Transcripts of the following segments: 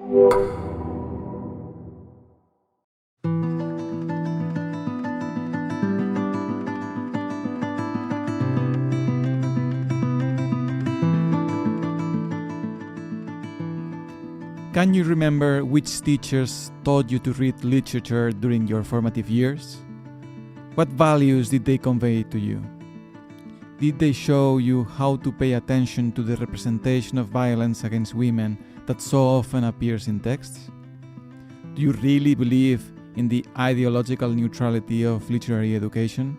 Can you remember which teachers taught you to read literature during your formative years? What values did they convey to you? Did they show you how to pay attention to the representation of violence against women that so often appears in texts? Do you really believe in the ideological neutrality of literary education?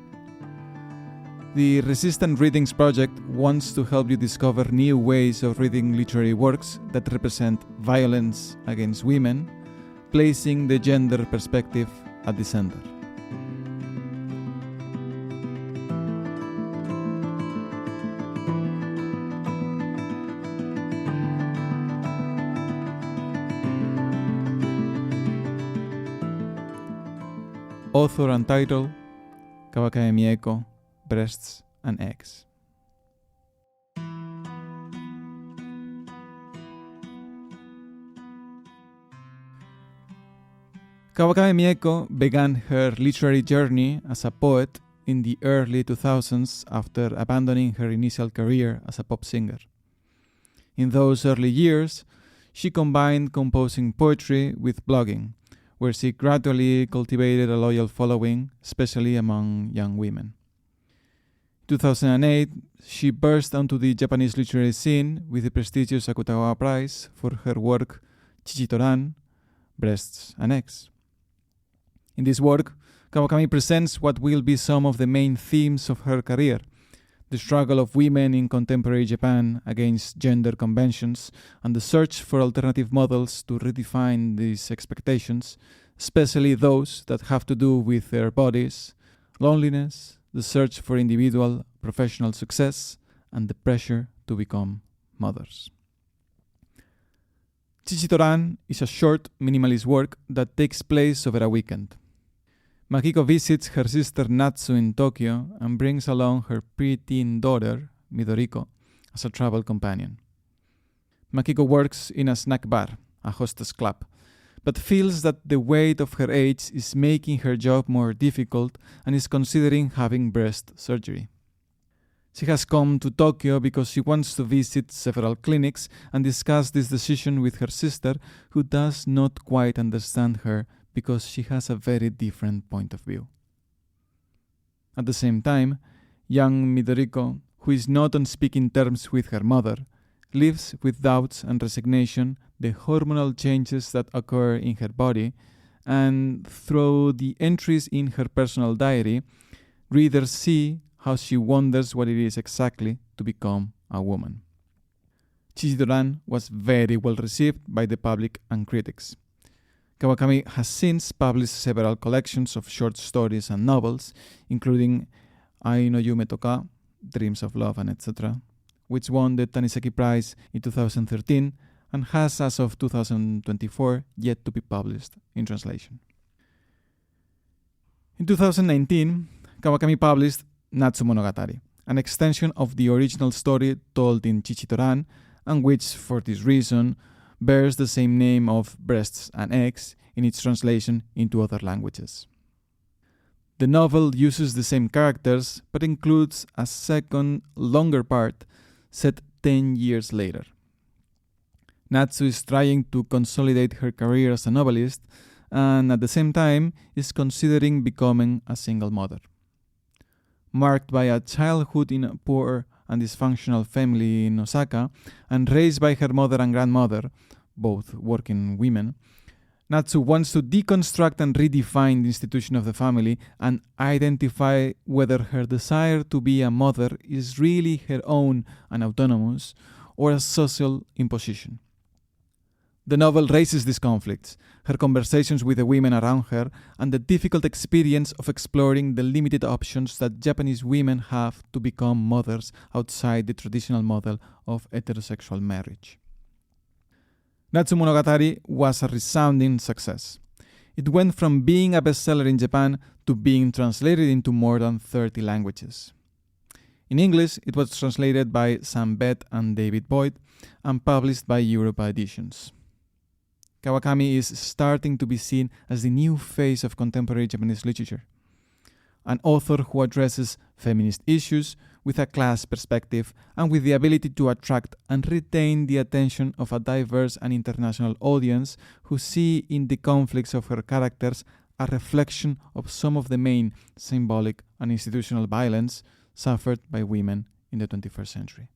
The Resistant Readings Project wants to help you discover new ways of reading literary works that represent violence against women, placing the gender perspective at the center. Author and title: Kawakami Mieko, Breasts and Eggs. Kawakami Mieko began her literary journey as a poet in the early 2000s after abandoning her initial career as a pop singer. In those early years, she combined composing poetry with blogging, where she gradually cultivated a loyal following, especially among young women. In 2008, she burst onto the Japanese literary scene with the prestigious Akutagawa Prize for her work Chichitoran, Breasts and Eggs. In this work, Kawakami presents what will be some of the main themes of her career: the struggle of women in contemporary Japan against gender conventions and the search for alternative models to redefine these expectations, especially those that have to do with their bodies, loneliness, the search for individual professional success, and the pressure to become mothers. Chichitoran is a short, minimalist work that takes place over a weekend. Makiko visits her sister Natsu in Tokyo and brings along her preteen daughter, Midoriko, as a travel companion. Makiko works in a snack bar, a hostess club, but feels that the weight of her age is making her job more difficult and is considering having breast surgery. She has come to Tokyo because she wants to visit several clinics and discuss this decision with her sister, who does not quite understand her because she has a very different point of view. At the same time, young Midoriko, who is not on speaking terms with her mother, lives with doubts and resignation the hormonal changes that occur in her body, and through the entries in her personal diary, readers see how she wonders what it is exactly to become a woman. Chichitoran was very well received by the public and critics. Kawakami has since published several collections of short stories and novels, including Ai no Yume Toka, Dreams of Love, and etc., which won the Taniseki Prize in 2013 and has, as of 2024, yet to be published in translation. In 2019, Kawakami published Natsu Monogatari, an extension of the original story told in Chichitoran, and which, for this reason, bears the same name of Breasts and Eggs in its translation into other languages. The novel uses the same characters, but includes a second, longer part set 10 years later. Natsu is trying to consolidate her career as a novelist, and at the same time is considering becoming a single mother. Marked by a childhood in a poor and dysfunctional family in Osaka, and raised by her mother and grandmother, both working women, Natsu wants to deconstruct and redefine the institution of the family and identify whether her desire to be a mother is really her own and autonomous, or a social imposition. The novel raises these conflicts, her conversations with the women around her, and the difficult experience of exploring the limited options that Japanese women have to become mothers outside the traditional model of heterosexual marriage. Natsu Monogatari was a resounding success. It went from being a bestseller in Japan to being translated into more than 30 languages. In English, it was translated by Sam Bett and David Boyd and published by Europa Editions. Kawakami is starting to be seen as the new face of contemporary Japanese literature. An author who addresses feminist issues with a class perspective and with the ability to attract and retain the attention of a diverse and international audience who see in the conflicts of her characters a reflection of some of the main symbolic and institutional violence suffered by women in the 21st century.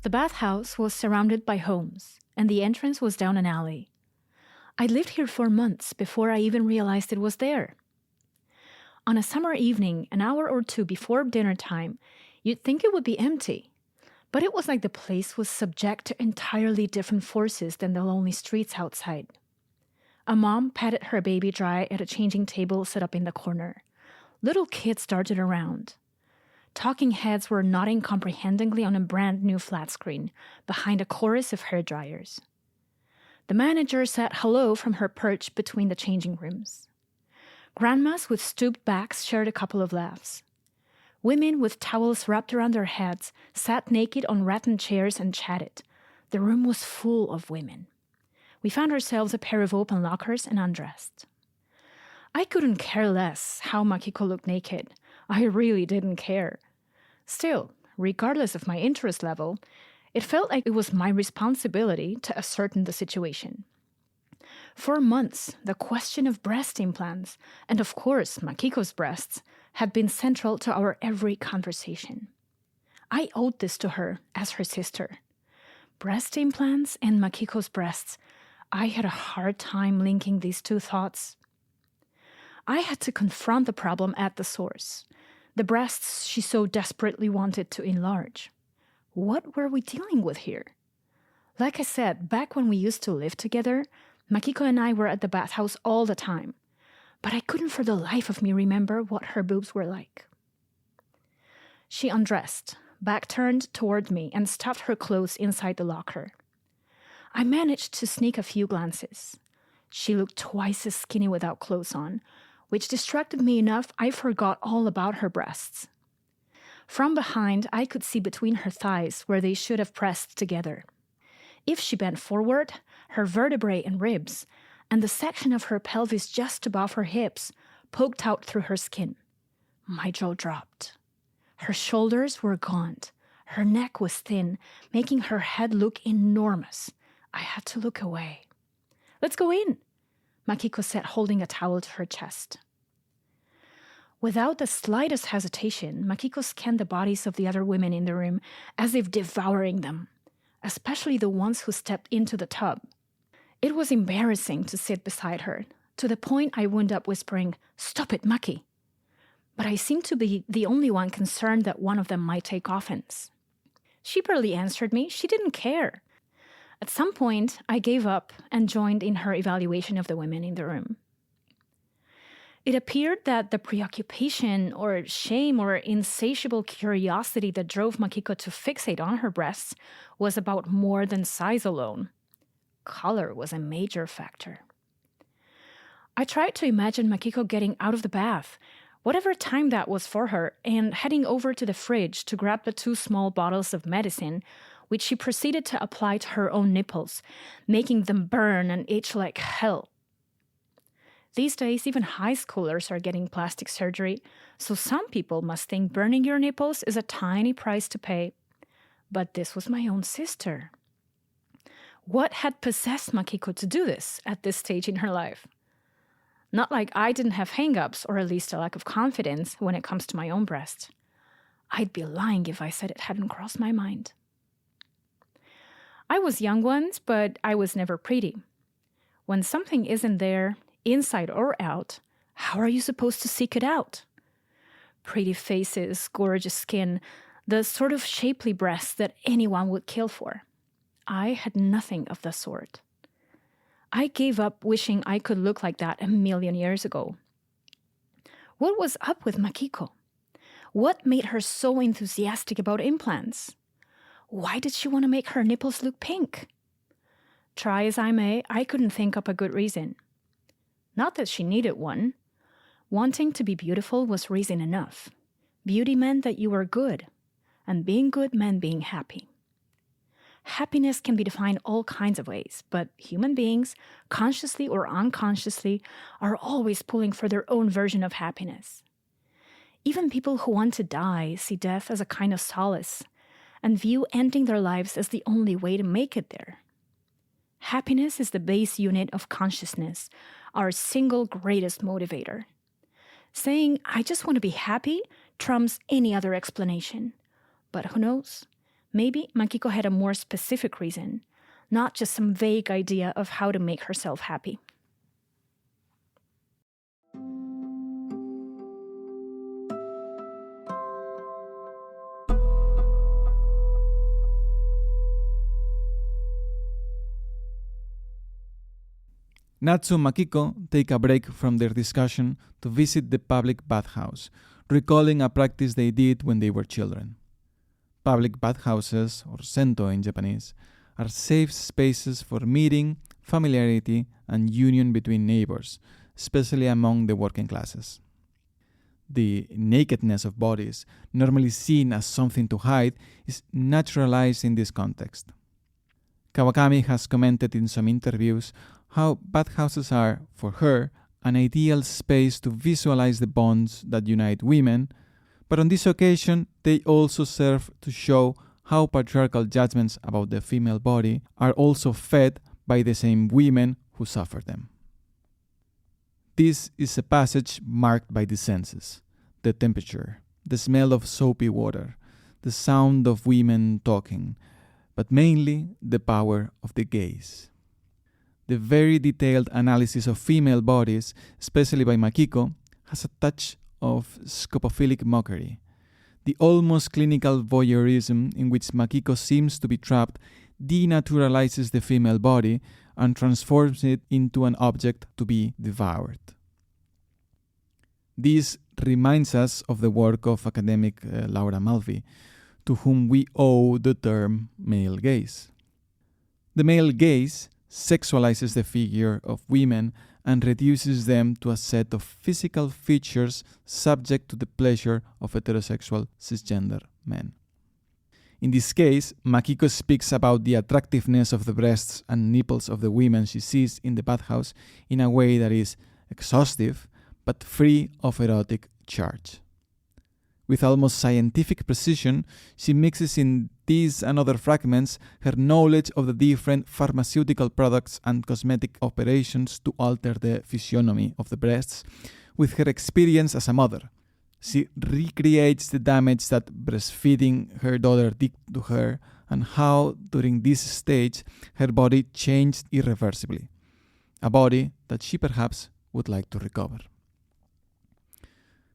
The bathhouse was surrounded by homes, and the entrance was down an alley. I lived here for months before I even realized it was there. On a summer evening, an hour or two before dinner time, you'd think it would be empty, but it was like the place was subject to entirely different forces than the lonely streets outside. A mom patted her baby dry at a changing table set up in the corner. Little kids darted around. Talking heads were nodding comprehendingly on a brand new flat screen behind a chorus of hairdryers. The manager said hello from her perch between the changing rooms. Grandmas with stooped backs shared a couple of laughs. Women with towels wrapped around their heads sat naked on rattan chairs and chatted. The room was full of women. We found ourselves a pair of open lockers and undressed. I couldn't care less how Makiko looked naked. I really didn't care. Still, regardless of my interest level, it felt like it was my responsibility to ascertain the situation. For months, the question of breast implants, and of course Makiko's breasts, had been central to our every conversation. I owed this to her as her sister. Breast implants and Makiko's breasts, I had a hard time linking these two thoughts. I had to confront the problem at the source. The breasts she so desperately wanted to enlarge. What were we dealing with here? Like I said, back when we used to live together, Makiko and I were at the bathhouse all the time, but I couldn't for the life of me remember what her boobs were like. She undressed, back turned toward me, and stuffed her clothes inside the locker. I managed to sneak a few glances. She looked twice as skinny without clothes on, which distracted me enough I forgot all about her breasts. From behind, I could see between her thighs where they should have pressed together. If she bent forward, her vertebrae and ribs, and the section of her pelvis just above her hips, poked out through her skin. My jaw dropped. Her shoulders were gaunt. Her neck was thin, making her head look enormous. I had to look away. "Let's go in," Makiko said, holding a towel to her chest. Without the slightest hesitation, Makiko scanned the bodies of the other women in the room as if devouring them, especially the ones who stepped into the tub. It was embarrassing to sit beside her, to the point I wound up whispering, "Stop it, Maki." But I seemed to be the only one concerned that one of them might take offense. She barely answered me. She didn't care. At some point, I gave up and joined in her evaluation of the women in the room. It appeared that the preoccupation or shame or insatiable curiosity that drove Makiko to fixate on her breasts was about more than size alone. Color was a major factor. I tried to imagine Makiko getting out of the bath, whatever time that was for her, and heading over to the fridge to grab the 2 small bottles of medicine, which she proceeded to apply to her own nipples, making them burn and itch like hell. These days, even high schoolers are getting plastic surgery, so some people must think burning your nipples is a tiny price to pay. But this was my own sister. What had possessed Makiko to do this at this stage in her life? Not like I didn't have hang-ups, or at least a lack of confidence when it comes to my own breast. I'd be lying if I said it hadn't crossed my mind. I was young once, but I was never pretty. When something isn't there, inside or out, how are you supposed to seek it out? Pretty faces, gorgeous skin, the sort of shapely breasts that anyone would kill for. I had nothing of the sort. I gave up wishing I could look like that 1,000,000 years ago. What was up with Makiko? What made her so enthusiastic about implants? Why did she want to make her nipples look pink? Try as I may, I couldn't think up a good reason. Not that she needed one. Wanting to be beautiful was reason enough. Beauty meant that you were good, and being good meant being happy. Happiness can be defined all kinds of ways, but human beings, consciously or unconsciously, are always pulling for their own version of happiness. Even people who want to die see death as a kind of solace and view ending their lives as the only way to make it there. Happiness is the base unit of consciousness, our single greatest motivator. Saying, I just want to be happy, trumps any other explanation. But who knows? Maybe Makiko had a more specific reason, not just some vague idea of how to make herself happy. Natsu and Makiko take a break from their discussion to visit the public bathhouse, recalling a practice they did when they were children. Public bathhouses, or sento in Japanese, are safe spaces for meeting, familiarity, and union between neighbors, especially among the working classes. The nakedness of bodies, normally seen as something to hide, is naturalized in this context. Kawakami has commented in some interviews how bathhouses are, for her, an ideal space to visualize the bonds that unite women, but on this occasion they also serve to show how patriarchal judgments about the female body are also fed by the same women who suffer them. This is a passage marked by the senses: the temperature, the smell of soapy water, the sound of women talking, but mainly the power of the gaze. The very detailed analysis of female bodies, especially by Makiko, has a touch of scopophilic mockery. The almost clinical voyeurism in which Makiko seems to be trapped denaturalizes the female body and transforms it into an object to be devoured. This reminds us of the work of academic Laura Mulvey, to whom we owe the term male gaze. The male gaze sexualizes the figure of women and reduces them to a set of physical features subject to the pleasure of heterosexual cisgender men. In this case, Makiko speaks about the attractiveness of the breasts and nipples of the women she sees in the bathhouse in a way that is exhaustive but free of erotic charge. With almost scientific precision, she mixes in these and other fragments her knowledge of the different pharmaceutical products and cosmetic operations to alter the physiognomy of the breasts with her experience as a mother. She recreates the damage that breastfeeding her daughter did to her and how, during this stage, her body changed irreversibly, a body that she perhaps would like to recover.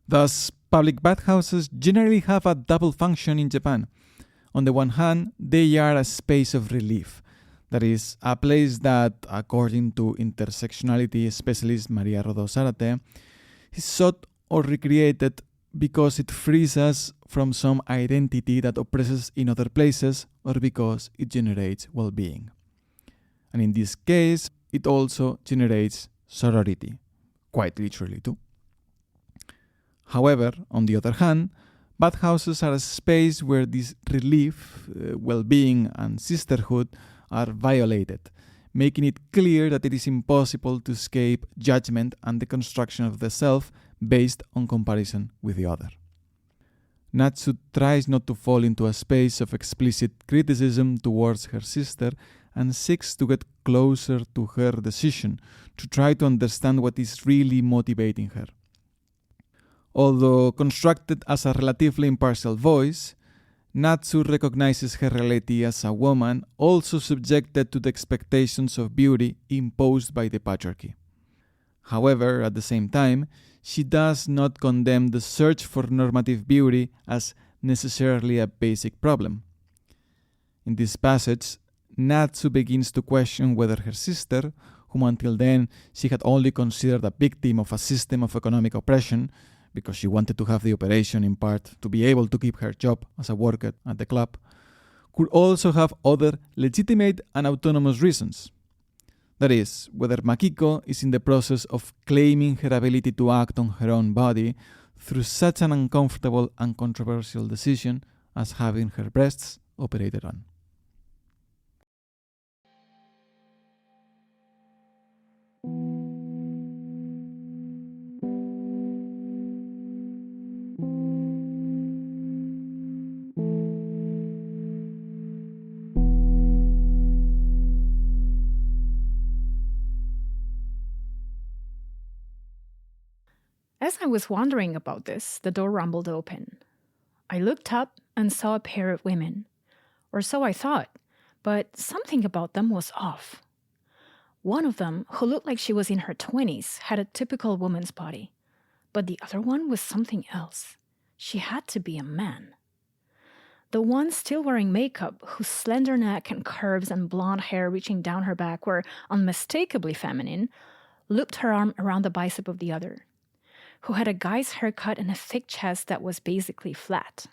Thus, public bathhouses generally have a double function in Japan. On the one hand, they are a space of relief, that is, a place that, according to intersectionality specialist Maria Rodó Zárate, is sought or recreated because it frees us from some identity that oppresses in other places or because it generates well-being. And in this case, it also generates sorority, quite literally too. However, on the other hand, bathhouses are a space where this relief, well-being, and sisterhood are violated, making it clear that it is impossible to escape judgment and the construction of the self based on comparison with the other. Natsu tries not to fall into a space of explicit criticism towards her sister and seeks to get closer to her decision, to try to understand what is really motivating her. Although constructed as a relatively impartial voice, Natsu recognizes her reality as a woman also subjected to the expectations of beauty imposed by the patriarchy. However, at the same time, she does not condemn the search for normative beauty as necessarily a basic problem. In this passage, Natsu begins to question whether her sister, whom until then she had only considered a victim of a system of economic oppression, because she wanted to have the operation in part to be able to keep her job as a worker at the club, could also have other legitimate and autonomous reasons. That is, whether Makiko is in the process of claiming her ability to act on her own body through such an uncomfortable and controversial decision as having her breasts operated on. As I was wondering about this, the door rumbled open. I looked up and saw a pair of women, or so I thought, but something about them was off. One of them, who looked like she was in her 20s, had a typical woman's body, but the other one was something else. She had to be a man. The one still wearing makeup, whose slender neck and curves and blonde hair reaching down her back were unmistakably feminine, looped her arm around the bicep of the other, who had a guy's haircut and a thick chest that was basically flat,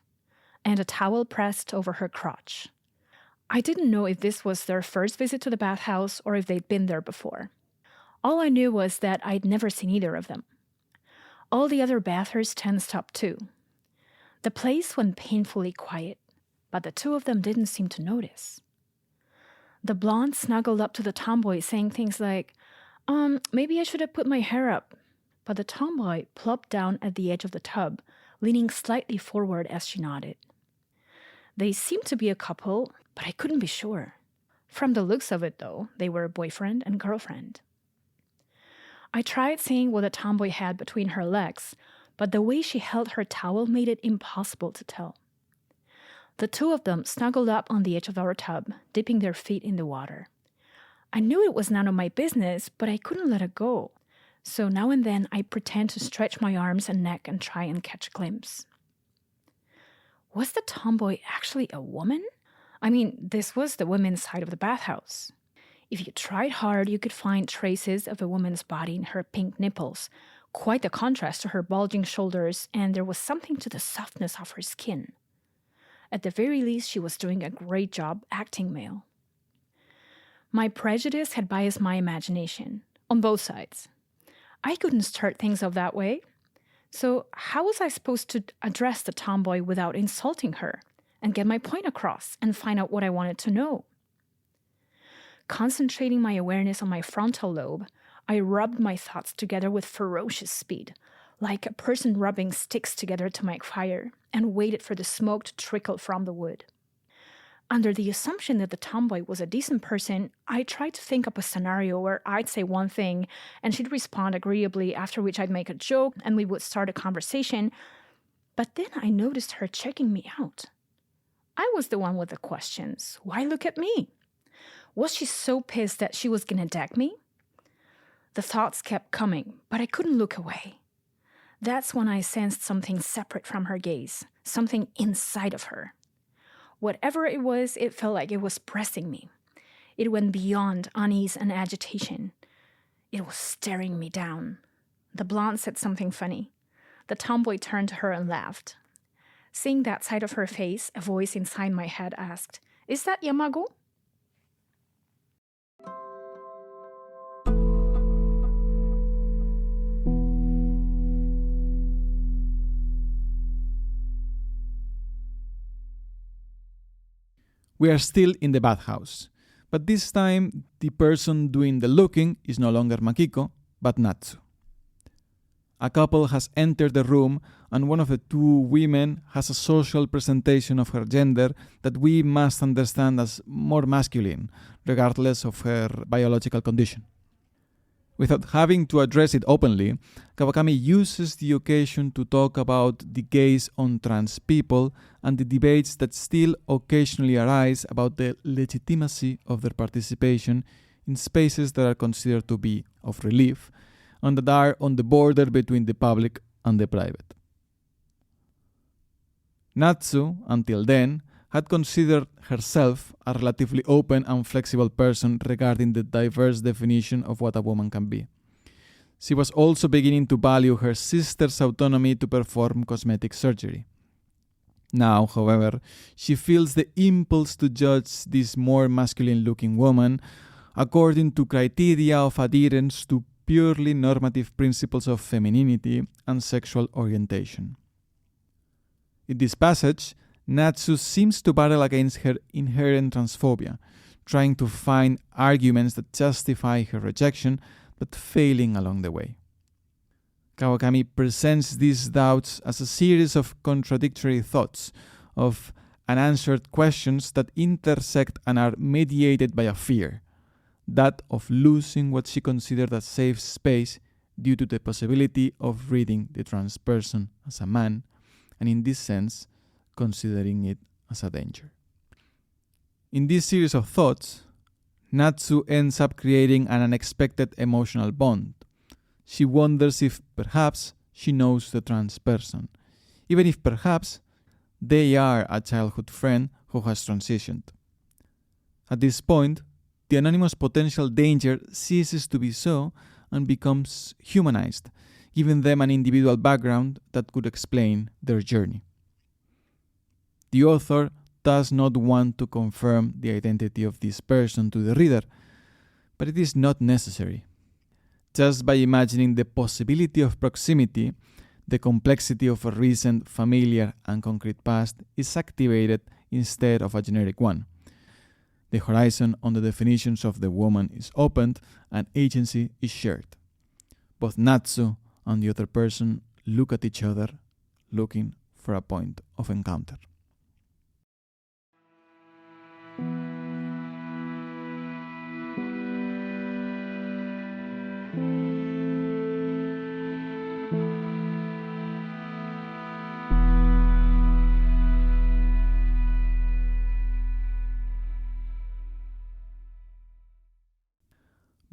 and a towel pressed over her crotch. I didn't know if this was their first visit to the bathhouse or if they'd been there before. All I knew was that I'd never seen either of them. All the other bathers tensed up too. The place went painfully quiet, but the two of them didn't seem to notice. The blonde snuggled up to the tomboy, saying things like, maybe I should have put my hair up. But the tomboy plopped down at the edge of the tub, leaning slightly forward as she nodded. They seemed to be a couple, but I couldn't be sure. From the looks of it, though, they were boyfriend and girlfriend. I tried seeing what the tomboy had between her legs, but the way she held her towel made it impossible to tell. The two of them snuggled up on the edge of our tub, dipping their feet in the water. I knew it was none of my business, but I couldn't let it go. So now and then I pretend to stretch my arms and neck and try and catch a glimpse. Was the tomboy actually a woman? I mean, this was the women's side of the bathhouse. If you tried hard, you could find traces of a woman's body in her pink nipples, quite the contrast to her bulging shoulders, and there was something to the softness of her skin. At the very least, she was doing a great job acting male. My prejudice had biased my imagination, on both sides. I couldn't start things off that way. So how was I supposed to address the tomboy without insulting her and get my point across and find out what I wanted to know? Concentrating my awareness on my frontal lobe, I rubbed my thoughts together with ferocious speed, like a person rubbing sticks together to make fire, and waited for the smoke to trickle from the wood. Under the assumption that the tomboy was a decent person, I tried to think up a scenario where I'd say one thing and she'd respond agreeably, after which I'd make a joke and we would start a conversation. But then I noticed her checking me out. I was the one with the questions. Why look at me? Was she so pissed that she was gonna deck me? The thoughts kept coming, but I couldn't look away. That's when I sensed something separate from her gaze, something inside of her. Whatever it was, it felt like it was pressing me. It went beyond unease and agitation. It was staring me down. The blonde said something funny. The tomboy turned to her and laughed. Seeing that side of her face, a voice inside my head asked, "Is that Yamago?" We are still in the bathhouse, but this time the person doing the looking is no longer Makiko, but Natsu. A couple has entered the room, and one of the two women has a social presentation of her gender that we must understand as more masculine, regardless of her biological condition. Without having to address it openly, Kawakami uses the occasion to talk about the gaze on trans people and the debates that still occasionally arise about the legitimacy of their participation in spaces that are considered to be of relief and that are on the border between the public and the private. Natsu, until then, had considered herself a relatively open and flexible person regarding the diverse definition of what a woman can be. She was also beginning to value her sister's autonomy to perform cosmetic surgery. Now, however, she feels the impulse to judge this more masculine-looking woman according to criteria of adherence to purely normative principles of femininity and sexual orientation. In this passage, Natsu seems to battle against her inherent transphobia, trying to find arguments that justify her rejection, but failing along the way. Kawakami presents these doubts as a series of contradictory thoughts, of unanswered questions that intersect and are mediated by a fear, that of losing what she considered a safe space due to the possibility of reading the trans person as a man, and in this sense, considering it as a danger. In this series of thoughts, Natsu ends up creating an unexpected emotional bond. She wonders if perhaps she knows the trans person, even if perhaps they are a childhood friend who has transitioned. At this point, the anonymous potential danger ceases to be so and becomes humanized, giving them an individual background that could explain their journey. The author does not want to confirm the identity of this person to the reader, but it is not necessary. Just by imagining the possibility of proximity, the complexity of a recent, familiar, and concrete past is activated instead of a generic one. The horizon on the definitions of the woman is opened and agency is shared. Both Natsu and the other person look at each other, looking for a point of encounter.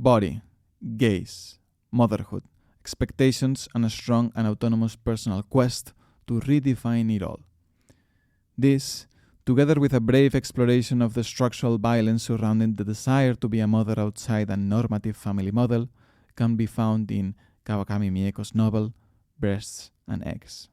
Body, gaze, motherhood, expectations, and a strong and autonomous personal quest to redefine it all. This, together with a brave exploration of the structural violence surrounding the desire to be a mother outside a normative family model, can be found in Kawakami Mieko's novel, Breasts and Eggs.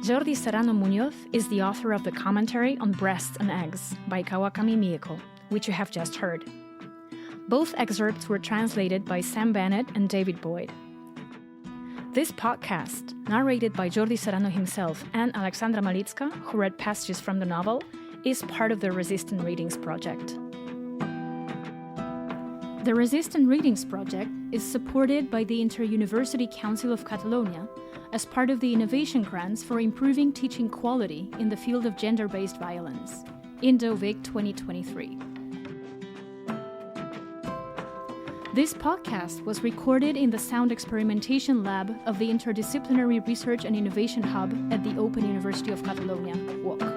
Jordi Serrano-Muñoz is the author of the commentary on Breasts and Eggs by Kawakami Mieko, which you have just heard. Both excerpts were translated by Sam Bennett and David Boyd. This podcast, narrated by Jordi Serrano himself and Alexandra Malitska, who read passages from the novel, is part of the Resistant Readings Project. The Resistant Readings Project is supported by the Interuniversity Council of Catalonia as part of the innovation grants for improving teaching quality in the field of gender-based violence, INDOVIG 2023. This podcast was recorded in the Sound Experimentation Lab of the Interdisciplinary Research and Innovation Hub at the Open University of Catalonia, UOC.